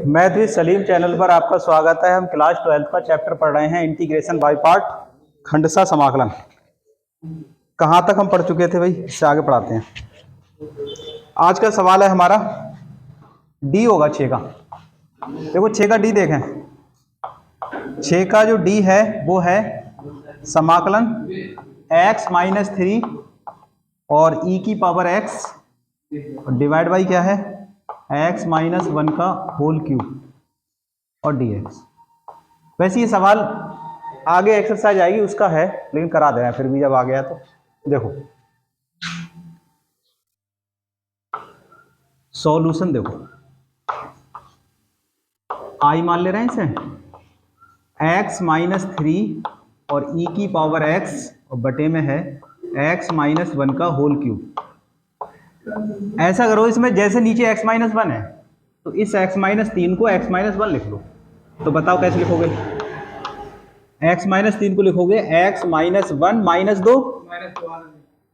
Math Salim channel पर आपका स्वागत है। हम क्लास 12 का चैप्टर पढ़ रहे हैं, इंटीग्रेशन बाय पार्ट, खंडसा समाकलन। कहाँ तक हम पढ़ चुके थे भाई? इससे आगे पढ़ाते हैं। आज का सवाल है हमारा डी होगा 6 का। देखो 6 का डी देखें। 6 का जो डी है वो है समाकलन x माइनस 3 और e की पावर x डिवाइड बाई क्या है x माइनस 1 का होल क्यूब और dx। वैसे ये सवाल आगे एक्सरसाइज आएगी उसका है, लेकिन करा दे रहे हैं फिर भी जब आ गया तो। देखो सॉल्यूशन देखो, i मान ले रहे हैं इसे x माइनस 3 और e की पावर x और बटे में है x माइनस 1 का होल क्यूब। ऐसा करो, इसमें जैसे नीचे x माइनस 1 है तो इस x माइनस 3 को x माइनस 1 लिख लो। तो बताओ कैसे लिखोगे? x माइनस 3 को लिखोगे x माइनस 1 माइनस 2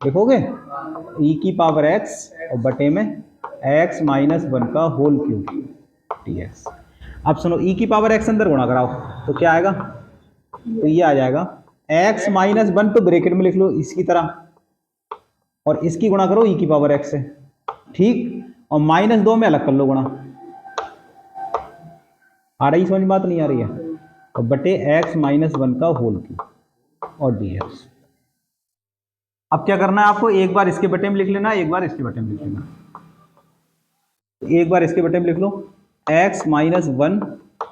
लिखोगे e की पावर x और बटे में x माइनस 1 का होल क्यूब dx। अब सुनो, e की पावर x अंदर गुणा कराओ तो क्या आएगा? तो ये आ जाएगा x माइनस 1 तो ब्रैकेट में लिख लो इसकी तरह, और इसकी गुणा करो e की पावर x से, ठीक, और माइनस 2 में अलग कर लो गुणा। आ रही समझ बात? नहीं आ रही है? और बटे x माइनस 1 का होल क्यूब और dx। अब क्या करना है आपको? एक बार इसके बटे में लिख लेना, एक बार इसके बटे में लिख लेना। एक बार इसके बटे में लिख लो x माइनस 1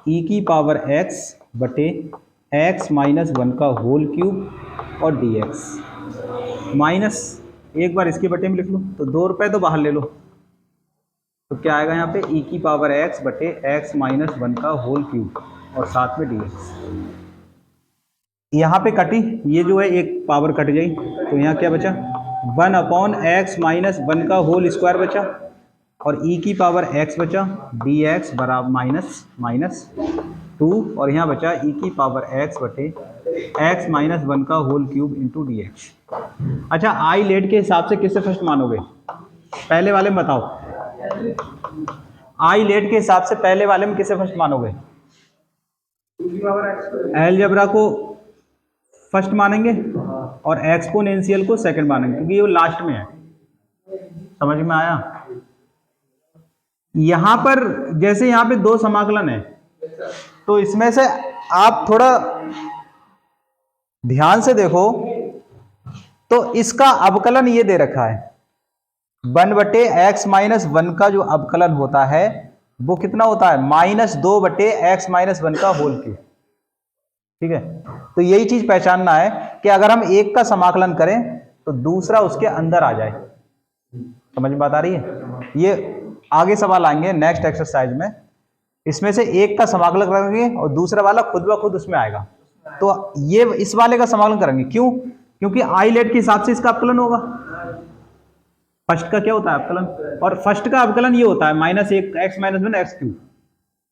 e की पावर x बटे x माइनस 1 का होल क्यूब और dx, माइनस एक बार इसके बटे में लिख लो तो 2 रुपए तो बाहर ले लो, तो क्या आएगा यहाँ पे e की पावर x बटे x माइनस 1 का होल क्यूब और साथ में dx। यहाँ पे कटी, ये जो है एक पावर कट गई, तो यहाँ क्या बचा? 1 अपॉन x माइनस 1 का होल स्क्वायर बचा और e की पावर x बचा, dx बराबर माइनस माइनस 2 और यहाँ बचा e की पावर x बटे x माइनस 1 का होल क्यूब इंटू dx। अच्छा, आई लेट के हिसाब से किससे फर्स्ट मानोगे? पहले वाले में बताओ। आई लेट के हिसाब से पहले वाले में किससे फर्स्ट मानोगे? अलजेब्रा को फर्स्ट मानेंगे और एक्सपोनेंशियल को सेकंड मानेंगे, क्योंकि ये लास्ट में है। समझ में आया? यहां पर जैसे यहां पे 2 समाकलन है, तो इसमें से आप थोड़ा ध्यान से देखो तो इसका अवकलन ये दे रखा है 1 बटे x माइनस 1 का जो अवकलन होता है वो कितना होता है? माइनस 2 बटे x माइनस 1 का होल क्यूब। ठीक है, तो यही चीज पहचानना है कि अगर हम एक का समाकलन करें तो दूसरा उसके अंदर आ जाए। समझ में बात आ रही है? ये आगे सवाल आएंगे नेक्स्ट एक्सरसाइज में, इसमें से एक का समाकलन करेंगे और दूसरा वाला खुद ब खुद उसमें आएगा। तो ये इस वाले का समाकलन करेंगे, क्यों? क्योंकि आई लेट के हिसाब से इसका अवकलन होगा। फर्स्ट का क्या होता है? अवकलन। और फर्स्ट का अवकलन ये होता है minus 1 x minus 1 x cube.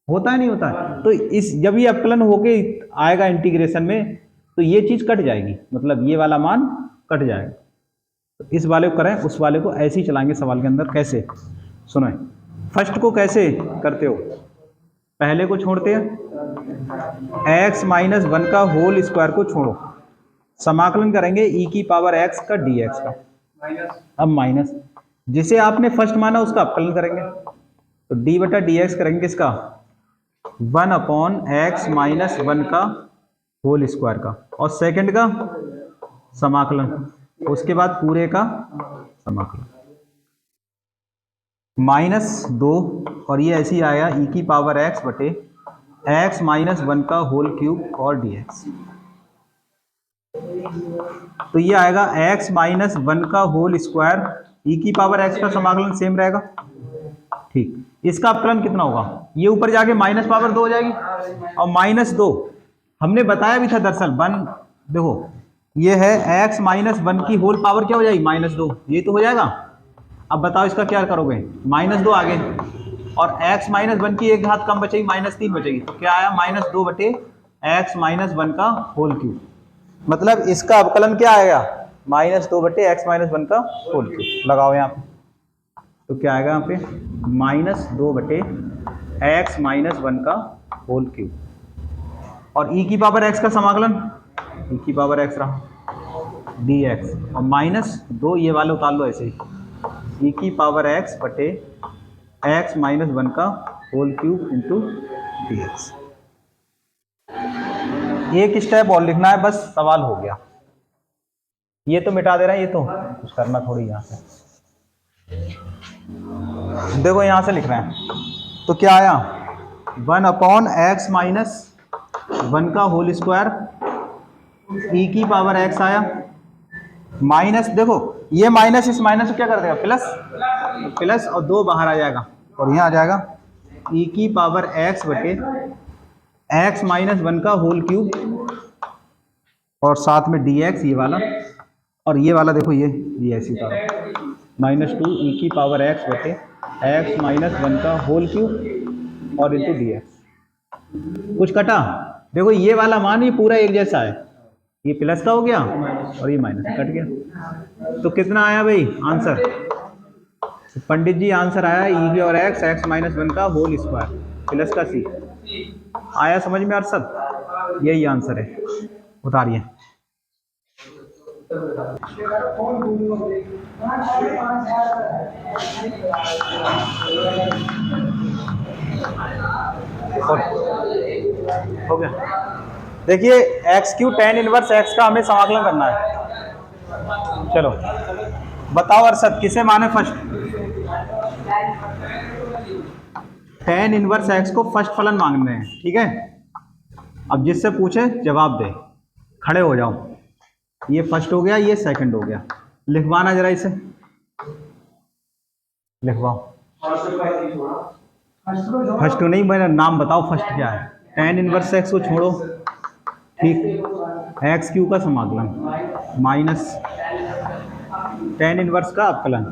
होता है नहीं होता है? तो इस जब ये अवकलन होके आएगा इंटीग्रेशन में तो ये चीज कट जाएगी, मतलब ये वाला मान कट जाएगा। तो इस वाले को करें, उस वाले को ऐसे ही चलाएंगे सवाल के अंदर। कैसे? सुनो, फर्स्ट को कैसे करते हो? पहले को छोड़ते हैं, x माइनस 1 का होल स्क्वायर को छोड़ो, समाकलन करेंगे e की पावर x का dx का। अब माइनस जिसे आपने फर्स्ट माना उसका अवकलन करेंगे, तो d बटा dx करेंगे किसका? 1 अपॉन x माइनस 1 का होल स्क्वायर का, और सेकंड का समाकलन, उसके बाद पूरे का समाकलन। माइनस 2 और ये ऐसे ही आया e की पावर x बटे x माइनस 1 का होल क्यूब और dx। तो ये आएगा x माइनस 1 का होल स्क्वायर, e की पावर x का समाकलन सेम रहेगा। ठीक, इसका अवकलन कितना होगा? ये ऊपर जाके माइनस पावर 2 हो जाएगी, और माइनस 2 हमने बताया भी था दरअसल 1। देखो ये है x माइनस 1 की होल पावर क्या हो जाएगी? माइनस 2, ये तो हो जाएगा। अब बताओ इसका क्या करोगे? माइनस 2 आगे, और x माइनस 1 की एक घात कम बचेगी, माइनस 3 बचेगी, तो क्या आया? माइनस 2 बटे x माइनस 1 का होल क्यूब। मतलब इसका अवकलन क्या आएगा? -2 बटे x माइनस 1 का होल क्यूब। लगाओ यहाँ पे, तो क्या आएगा यहाँ पे -2/x माइनस 1 का होल क्यूब, और e की पावर x का समाकलन e की पावर x रहा dx, और -2 ये वाले उतार लो ऐसे ही, e की पावर x माइनस 1 का होल क्यूब इंटू dx। एक स्टेप और लिखना है, बस सवाल हो गया। ये तो मिटा दे रहा है, ये तो कुछ करना थोड़ी यहाँ से। देखो यहाँ से लिख रहे हैं तो क्या आया 1/x माइनस 1 का होल स्क्वायर e की पावर x आया, माइनस, देखो ये माइनस इस माइनस को क्या कर देगा प्लस, प्लस और 2 बाहर आ जाएगा और यहाँ आ जाएगा e की पावर x बटे x माइनस 1 का होल क्यूब, और साथ में dx ये वाला, और ये वाला देखो ये ऐसे उतारो -2 e की पावर x बटे x माइनस 1 का होल क्यूब और इंटू dx। कुछ कटा, देखो ये वाला मान ही पूरा एक जैसा है, ये प्लस का हो गया और ये माइनस कट गया। तो कितना आया भाई आंसर? तो पंडित जी आंसर आया e की और x माइनस 1 का होल स्क्वायर प्लस का c। आया समझ में अरशद? यही आंसर है, उतारिए। हो गया। देखिए x³ tan इनवर्स x का हमें समाकलन करना है। चलो बताओ अरशद, किसे माने फर्स्ट? tan इनवर्स x को फर्स्ट फलन मांगने हैं, ठीक है। अब जिससे पूछे जवाब दे, खड़े हो जाओ। ये फर्स्ट हो गया, ये सेकंड हो गया। लिखवाना जरा इसे, लिखवाओ। फर्स्ट नहीं, मेरा नाम बताओ फर्स्ट क्या है। tan इनवर्स x को छोड़ो, ठीक, x³ का समाकलन माइनस tan इनवर्स का अवकलन,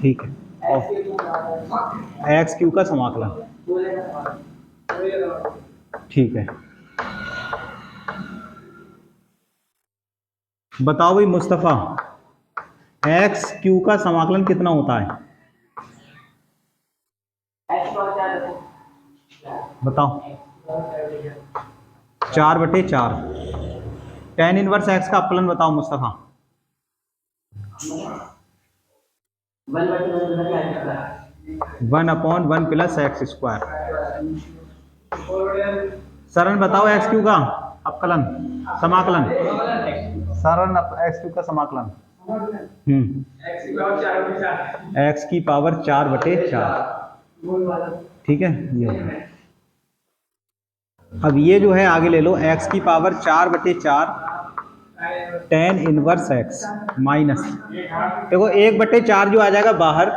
ठीक है, और x³ का समाकलन, ठीक है। बताओ भाई मुस्तफ़ा, x³ का समाकलन कितना होता है? बताओ। 4/4। tan इनवर्स x का अवकलन बताओ Mustafa. 1/1 plus x square. Saran बताओ x³ का अवकलन, समाकलन। सरन x³ का समाकलन x की पावर 4/4, ठीक है। ये अब ये जो है आगे ले लो, x की power 4/4 tan inverse x minus, देखो 1/4 जो आ जाएगा बाहर,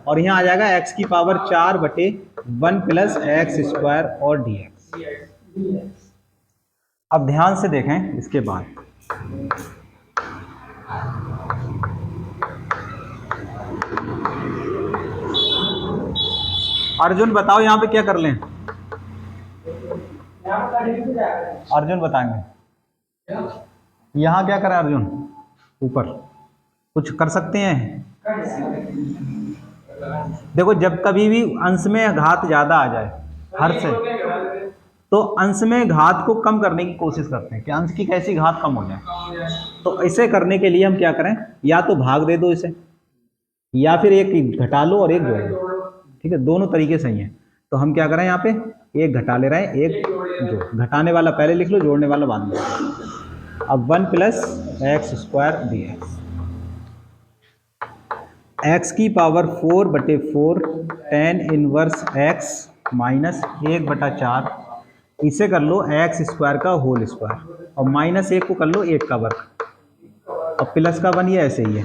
और यहाँ आ जाएगा x की पावर 4/1 प्लस x स्क्वायर और dx। अब ध्यान से देखें इसके बाद, अर्जुन बताओ यहाँ पे क्या कर लें? अर्जुन बताएंगे यहाँ क्या करें। अर्जुन ऊपर कुछ कर सकते हैं? देखो जब कभी भी अंश में घात ज्यादा आ जाए हर से, तो अंश में घात को कम करने की कोशिश करते हैं कि अंश की कैसी घात कम हो जाए। तो इसे करने के लिए हम क्या करें, या तो भाग दे दो इसे, या फिर एक घटा लो और एक जोड़ लो, ठीक है। दोनों तरीके सही हैं। तो हम क्या करें, यहाँ पे एक घटा ले रहे हैं, एक जोड़। घटाने वाला पहले लिख लो, जोड़ने वाला बाद में। अब 1 plus x square dx, x की power 4/4 tan inverse x minus 1/4, इसे कर लो x स्क्वायर का होल स्क्वायर, और -1 को कर लो 1 का वर्ग, और प्लस का 1 ये ऐसे ही है,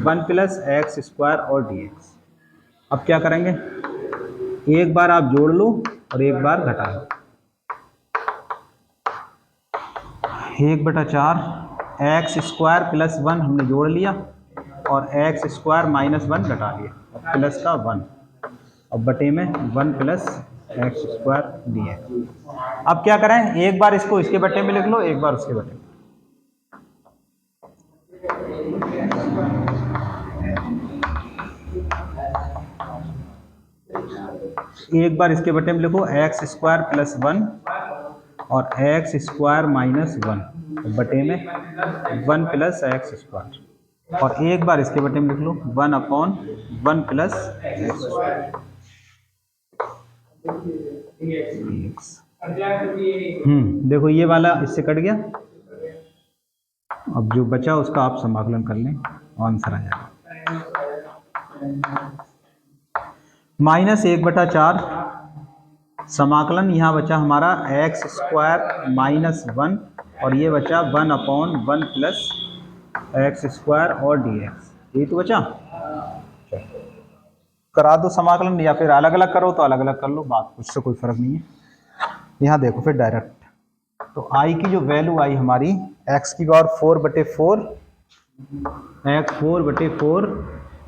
1 प्लस x स्क्वायर और dx। अब क्या करेंगे, एक बार आप जोड़ लो और एक बार घटा लो। 1/4 x स्क्वायर प्लस 1 हमने जोड़ लिया, और x स्क्वायर माइनस 1 घटा लिया, और प्लस का 1, और बटे में 1 प्लस x स्क्वायर dx। अब क्या करें, एक बार इसको इसके बटे में लिख लो, एक बार उसके बटे में। एक बार इसके बटे में लिखो एक्स स्क्वायर प्लस 1 और एक्स स्क्वायर माइनस 1 बटे में 1 प्लस एक्स स्क्वायर, और एक बार इसके बटे में लिख लो 1/1 प्लस एक्स स्क्वायर। देखो ये वाला इससे कट गया, अब जो बचा उसका आप समाकलन कर लें, आंसर आ जाएगा -1/4 समाकलन। यहाँ बचा हमारा एक्स स्क्वायर माइनस 1 और ये बचा 1/1 प्लस एक्स स्क्वायर और dx, ये तो बचा। करा दो समाकलन, या फिर अलग अलग करो तो अलग अलग कर लो, बात उससे कोई फर्क नहीं है। यहाँ देखो फिर डायरेक्ट, तो आई की जो वैल्यू आई हमारी x की पावर 4/4, x 4/4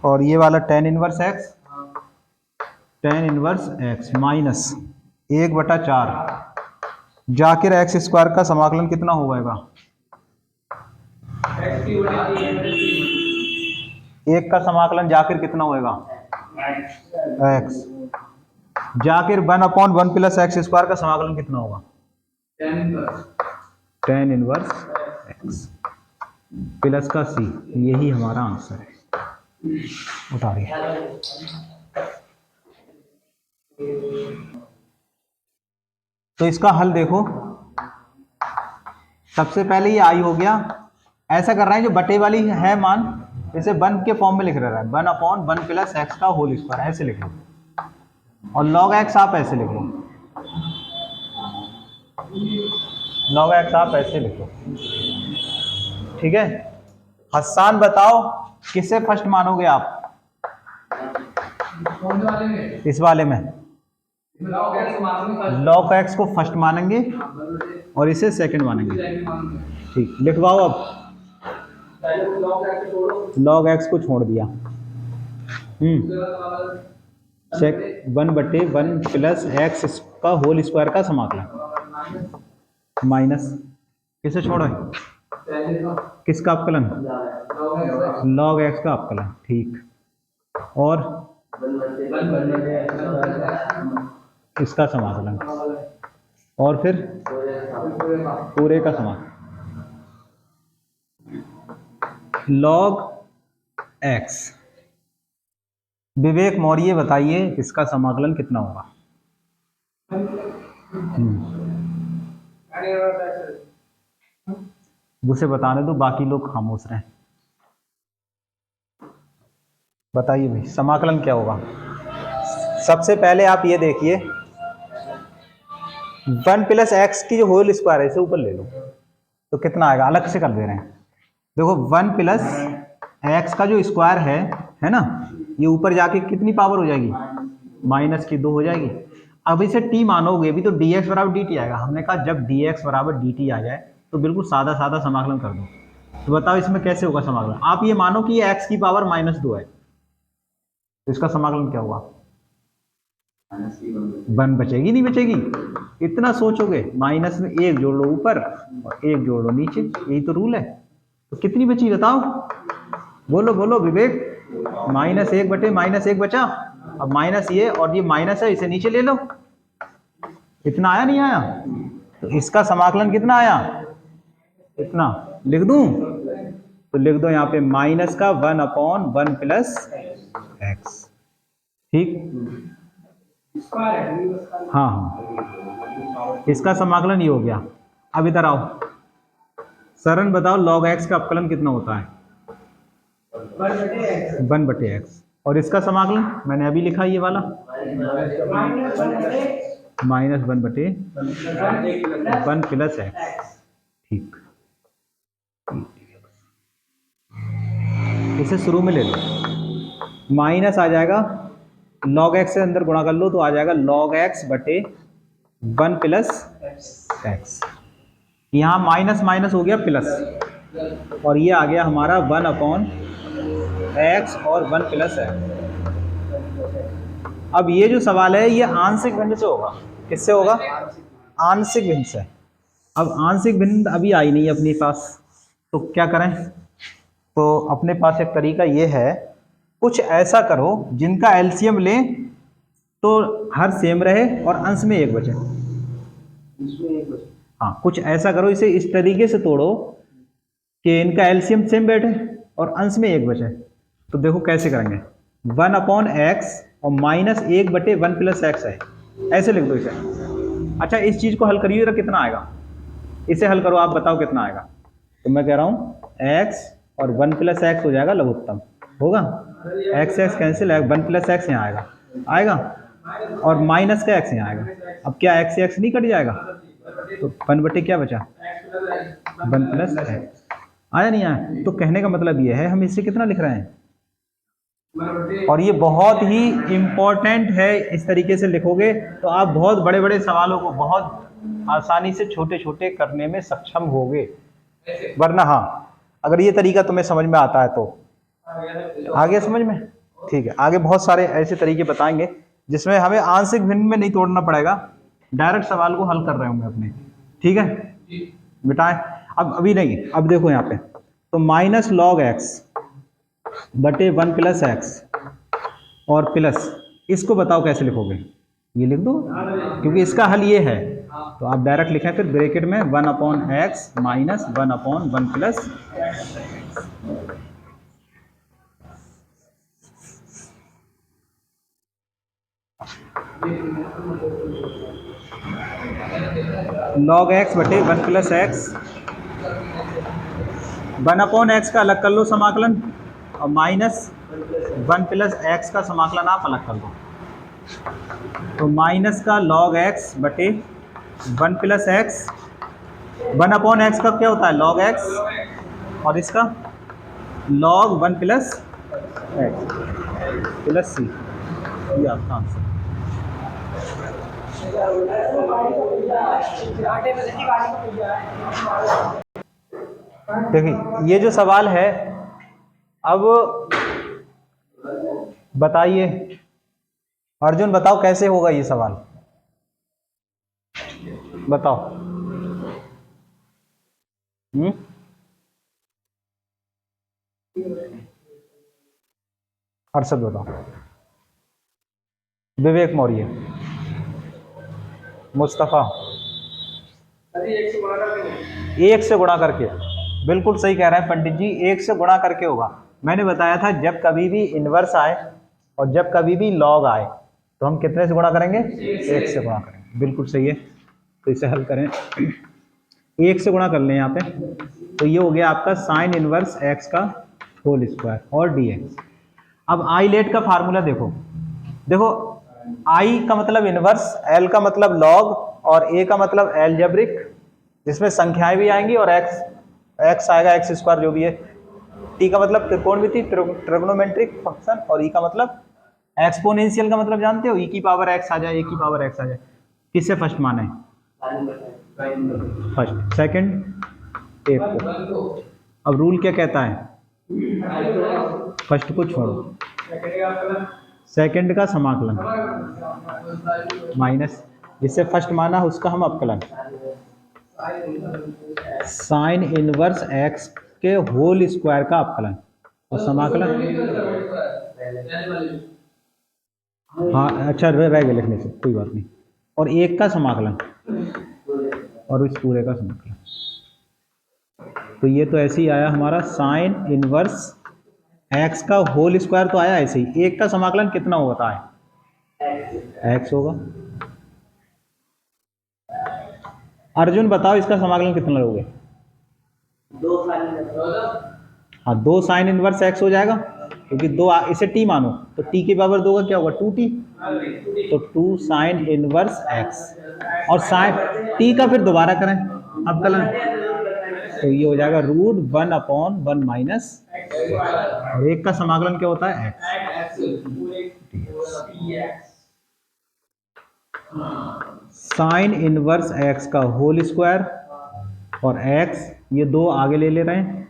और ये वाला tan इनवर्स x माइनस 1/4 जाकर एक्स स्क्वायर का समाकलन कितना हो जाएगा? एक का समाकलन जाकर कितना होएगा? x जाकर 1/1 प्लस एक्स स्क्वायर का समाकलन कितना होगा? tan इनवर्स x प्लस का c, यही हमारा आंसर है। उतारिए। तो इसका हल देखो, सबसे पहले ये आई हो गया, ऐसा कर रहे हैं जो बटे वाली है मान, इसे 1 के फॉर्म में लिख रहा है, 1/1 प्लस एक्स का होल स्क्वायर ऐसे लिख लो, और log x आप ऐसे लिख लो, log x आप ऐसे लिख लो, ठीक है। हसन बताओ किससे फर्स्ट मानोगे आप? इस वाले में log x को फर्स्ट मानेंगे और इसे सेकंड मानेंगे, ठीक। लिखवाओ अब, log x को छोड़ दिया, 1/1 प्लस एक्स का होल स्क्वायर का समाकलन माइनस किसे छोड़ा है? किसका अपकलन? log x का अपकलन, ठीक। और इसका समाकलन, और फिर पूरे का समाकलन। log x, विवेक मौर्य बताइए इसका समाकलन कितना होगा? उसे बताने दो, बाकी लोग खामोश रहे। बताइए भाई समाकलन क्या होगा? सबसे पहले आप ये देखिए 1 प्लस एक्स की जो होल स्क्वायर है इसे ऊपर ले लो तो कितना आएगा, अलग से कर दे रहे हैं। देखो 1 प्लस एक्स का जो स्क्वायर है ना, ये ऊपर जाके कितनी पावर हो जाएगी? -2 हो जाएगी। अब इसे t मानोगे भी तो dx बराबर dt आएगा। हमने कहा जब dx बराबर dt आ जाए तो बिल्कुल सादा सादा समाकलन कर दो। तो बताओ इसमें कैसे होगा समाकलन? आप ये मानो कि ये x की पावर -2 है, तो इसका समाकलन क्या हुआ? 1 बचेगी नहीं बचेगी? इतना सोचोगे, माइनस में 1 जोड़ लो ऊपर और 1 जोड़ लो नीचे, यही तो रूल है। तो कितनी बची बताओ? बोलो बोलो विवेक। -1/-1 बचा। अब माइनस ये और ये माइनस है, इसे नीचे ले लो। इतना आया नहीं आया? तो इसका समाकलन कितना आया? इतना। लिख दूं? तो लिख दो यहाँ पे माइनस का 1/1 प्लस एक्स, ठीक। हाँ हाँ, इसका समाकलन ये हो गया। अब इधर आओ, सरन बताओ log x का अपकलन कितना होता है? 1/x। और इसका समाकलन मैंने अभी लिखा ये वाला -1/1 प्लस एक्स, ठीक। इसे शुरू में ले लो, माइनस आ जाएगा, log x से अंदर गुणा कर लो तो आ जाएगा log x/1 प्लस एक्स। यहाँ माइनस माइनस हो गया प्लस, और ये आ गया हमारा 1/x और 1 प्लस एक्स। अब ये जो सवाल है ये आंशिक भिन्न से होगा। किससे होगा? आंशिक भिन्न से। अब आंशिक भिन्न अभी आई नहीं अपने पास, तो क्या करें? तो अपने पास एक तरीका ये है, कुछ ऐसा करो जिनका एलसीएम लें तो हर सेम रहे और अंश में एक बचे। हाँ, कुछ ऐसा करो, इसे इस तरीके से तोड़ो कि इनका एलसीएम सेम बैठे और अंश में एक बचे। तो देखो कैसे करेंगे, 1/x और -1/1 + x है, ऐसे लिख दो इसे। अच्छा, इस चीज को हल करिए तो कितना आएगा, इसे हल करो, आप बताओ कितना आएगा। तो मैं कह रहा हूँ x और 1 + x हो जाएगा लघुत्तम, होगा, x कैंसिल है, 1 + x यहाँ आएगा, आएगा, और माइनस का x यहाँ आएगा। अब क्या x से x नहीं कट जाएगा, तो 1 क्या बचा, 1 + x आया, नहीं आया। तो कहने का मतलब ये है, हम इससे कितना लिख रहे हैं, और ये बहुत ही इंपॉर्टेंट है, इस तरीके से लिखोगे तो आप बहुत बड़े बड़े सवालों को बहुत आसानी से छोटे छोटे करने में सक्षम होगे। वरना हाँ, अगर ये तरीका तुम्हें समझ में आता है तो आगे समझ में, ठीक है, आगे बहुत सारे ऐसे तरीके बताएंगे जिसमें हमें आंशिक भिन्न में नहीं तोड़ना पड़ेगा, डायरेक्ट सवाल को हल कर रहे होंगे अपने। ठीक है, मिटाएं, अब अभी नहीं, अब देखो यहाँ पे, तो -log x बटे 1 + x और प्लस, इसको बताओ कैसे लिखोगे, ये लिख दो, क्योंकि इसका हल ये है। तो आप डायरेक्ट लिखें फिर ब्रैकेट में 1/x - 1/1 + log x बटे 1 + x, 1/x का अलग कर लो समाकलन, और -1 + x का समाकलन आप अलग कर दो। तो माइनस का log x बटे 1 + x, 1/x का क्या होता है log x, और इसका log 1 + x + c, ये आपका आंसर। देखिए ये जो सवाल है, अब बताइए अर्जुन, बताओ कैसे होगा ये सवाल, बताओ। हर्षद बताओ, विवेक मौर्य, मुस्तफा, 1 से गुणा करके, बिल्कुल सही कह रहे हैं पंडित जी, 1 से गुणा करके होगा। मैंने बताया था जब कभी भी इनवर्स आए और जब कभी भी लॉग आए तो हम कितने से गुणा करेंगे, 1 से गुणा करेंगे, बिल्कुल सही है। तो इसे हल करें, 1 से गुणा कर लें यहाँ पे, तो ये हो गया आपका sin इनवर्स x का होल स्क्वायर और dx। अब आई लेट का फार्मूला देखो, देखो I का मतलब इनवर्स, L का मतलब लॉग और A का मतलब एलजेब्रिक, जिसमें संख्याएं भी आएंगी और x आएगा x² जो भी है, T का मतलब त्रिकोणमिति ट्रिग्नोमेट्रिक फंक्शन, और E का मतलब एक्सपोनेंशियल का मतलब जानते हो, e की पावर x आ जाए, a की पावर x आ जाए। किससे फर्स्ट माना है, फर्स्ट, सेकंड एक को। अब रूल क्या कहता है, फर्स्ट को छोड़ो, सेकंड का समाकलन माइनस, जिससे फर्स्ट माना उसका हम अवकलन, साइन इनवर्स x के होल स्क्वायर का अवकलन और समाकलन, हाँ अच्छा रह गया लिखने से, कोई बात नहीं, और 1 का समाकलन और इस पूरे का समाकलन। तो ये तो ऐसे ही आया हमारा साइन इनवर्स x का होल स्क्वायर, तो आया ऐसे ही। 1 का समाकलन कितना होता है, x होगा। अर्जुन बताओ इसका समाकलन कितना लोगे, 2 साइन, हाँ 2 साइन इनवर्स x हो जाएगा, क्योंकि 2 इसे t मानो तो t की पावर 2 का क्या होगा 2t, तो 2 साइन इनवर्स x, और साइन t का फिर दोबारा करें अवकलन, तो ये हो जाएगा √1/1 माइनस, और 1 का समाकलन क्या होता है x, साइन इनवर्स x का होल स्क्वायर और x, ये 2 आगे ले रहे हैं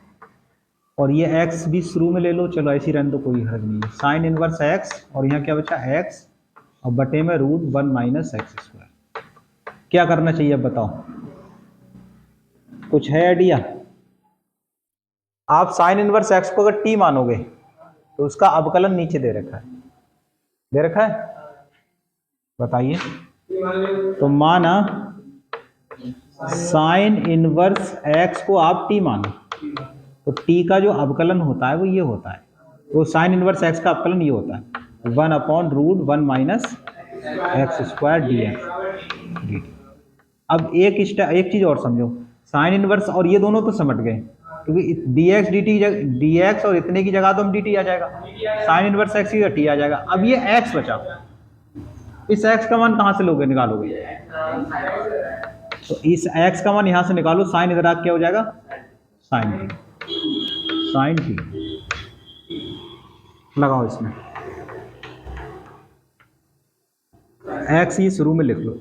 और ये x भी शुरू में ले लो, चलो ऐसी रहने दो, कोई हर्ज नहीं है। साइन इनवर्स x और यहाँ क्या बचा x और बटे में √1 माइनस x²। क्या करना चाहिए अब बताओ, कुछ है आइडिया? आप साइन इनवर्स x को अगर t मानोगे तो उसका अवकलन नीचे दे रखा है, दे रखा है, बताइए। तो माना साइन इनवर्स एक्स को आप टी मानो, तो टी का जो अवकलन होता है वो ये होता है, तो साइन इनवर्स एक्स का अवकलन ये होता है 1/√1 minus x square D x. अब एक चीज और समझो, साइन इनवर्स और ये दोनों तो समझ गए, क्योंकि D x D T, D x और इतने की जगह तो हम डी टी आ जाएगा, साइन इनवर्स एक्स की जगह टी आ जाएगा। अब ये एक्स बचा, इस एक्स का मान कहाँ से लोगे, निकालोगे? तो इस एक्स का मान यहां से निकालो, साइन इधर आके क्या हो जाएगा, साइन टी, साइन टी लगाओ इसमें, एक्स ये शुरू में लिख लो,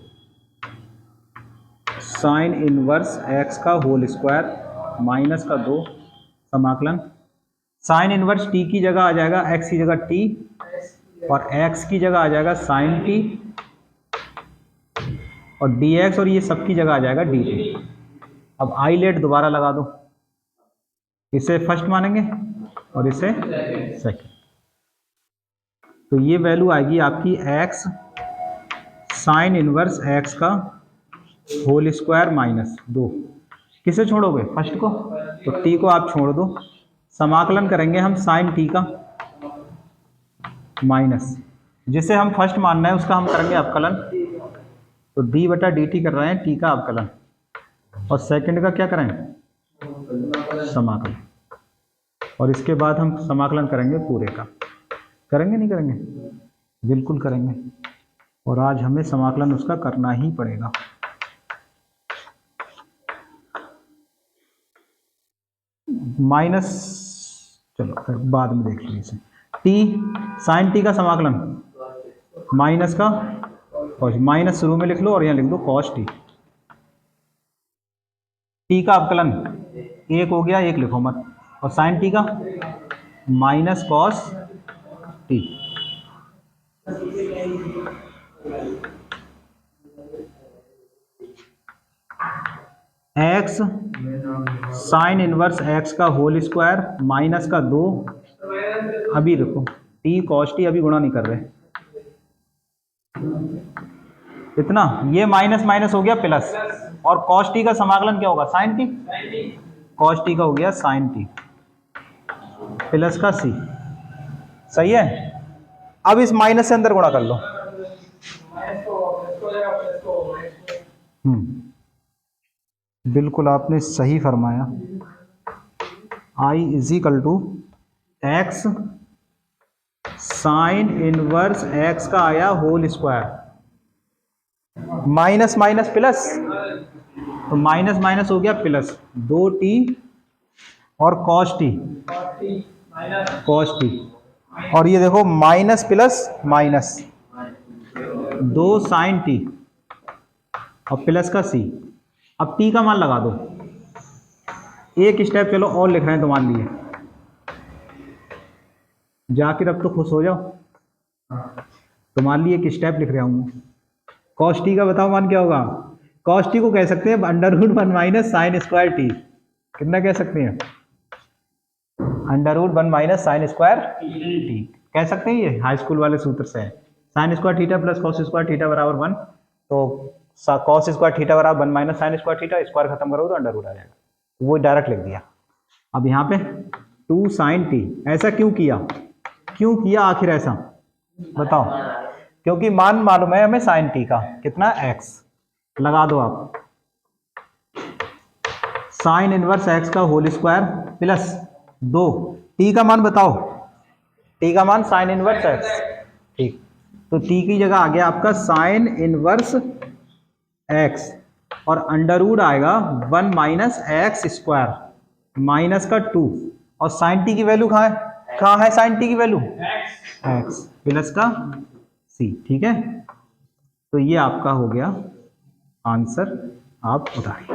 साइन इनवर्स एक्स का होल स्क्वायर माइनस का 2 समाकलन, साइन इनवर्स टी की जगह आ जाएगा एक्स की जगह टी, और एक्स की जगह आ जाएगा साइन टी, और डी एक्स और ये सब की जगह आ जाएगा डी टी। अब आई लेट दोबारा लगा दो, इसे फर्स्ट मानेंगे और इसे सेकंड, तो ये वैल्यू आएगी आपकी एक्स साइन इनवर्स एक्स का होल स्क्वायर माइनस 2। किसे छोड़ोगे, फर्स्ट को, तो टी को आप छोड़ दो, समाकलन करेंगे हम साइन टी का माइनस, जिसे हम फर्स्ट मानना है उसका हम करेंगे अवकलन, तो डी बटा डी टी कर रहे हैं टी का अवकलन, और सेकंड का क्या करें, समाकलन, और इसके बाद हम समाकलन करेंगे पूरे का। करेंगे नहीं करेंगे, बिल्कुल करेंगे, और आज हमें समाकलन उसका करना ही पड़ेगा। माइनस, चलो फिर बाद में देख लीजिए इसे, टी साइन टी का समाकलन माइनस का कॉस, माइनस शुरू में लिख लो और यहाँ लिख दो कॉस टी, टी का अवकलन एक हो गया, एक लिखो मत, और साइन टी का minus cos T, x sine inverse x का होल स्क्वायर माइनस का 2, अभी देखो टी कॉस टी अभी गुणा नहीं कर रहे, इतना, ये माइनस माइनस हो गया प्लस, और कॉस टी का समाकलन क्या होगा, साइन टी, कॉस टी का हो गया साइन टी प्लस का सी, सही है। अब इस माइनस से अंदर गुणा कर लो, बिल्कुल आपने सही फरमाया, I is equal to x sine inverse x का आया whole square, minus minus plus, तो माइनस माइनस हो गया प्लस 2t और कॉस टी, कॉस टी, और ये देखो minus plus minus 2 sine T और प्लस का सी। अब टी का मान लगा दो, एक स्टेप चलो और लिख रहे हैं तुम्हारे लिए, जाकर अब तो खुश हो जाओ, तुम्हारे लिए एक स्टेप लिख रहा हूँ। कॉस टी का बताओ मान क्या होगा, कॉस टी को कह सकते हैं √1 माइनस साइन स्क्वायर टी, कितना कह सकते हैं, √1 माइनस साइन स्क्वायर टी कह सकते हैं, ये हाई स्कूल वाले सूत्र से है, sine square theta plus cos square theta बराबर 1, तो कॉस स्क्वायर थीटा बराबर 1 minus sine square theta, square खत्म करो तो √ आ जाएगा, वो डायरेक्ट लिख दिया। अब यहाँ पे 2 साइन टी, ऐसा क्यों किया, क्यों किया आखिर ऐसा बताओ, क्योंकि मान मालूम है हमें साइन टी का कितना, x लगा दो आप, साइन इनवर्स x का होल स्क्वायर प्लस 2, टी का मान बताओ, टी का मान साइन इनवर्स x, ठीक, तो टी की जगह आ गया आपका साइन इनवर्स x, और अंडर आएगा 1 माइनस एक्स स्क्वायर माइनस का 2, और साइन टी की वैल्यू कहाँ है साइन टी की वैल्यू, x प्लस का c, ठीक है। तो ये आपका हो गया आंसर, आप उठाइए।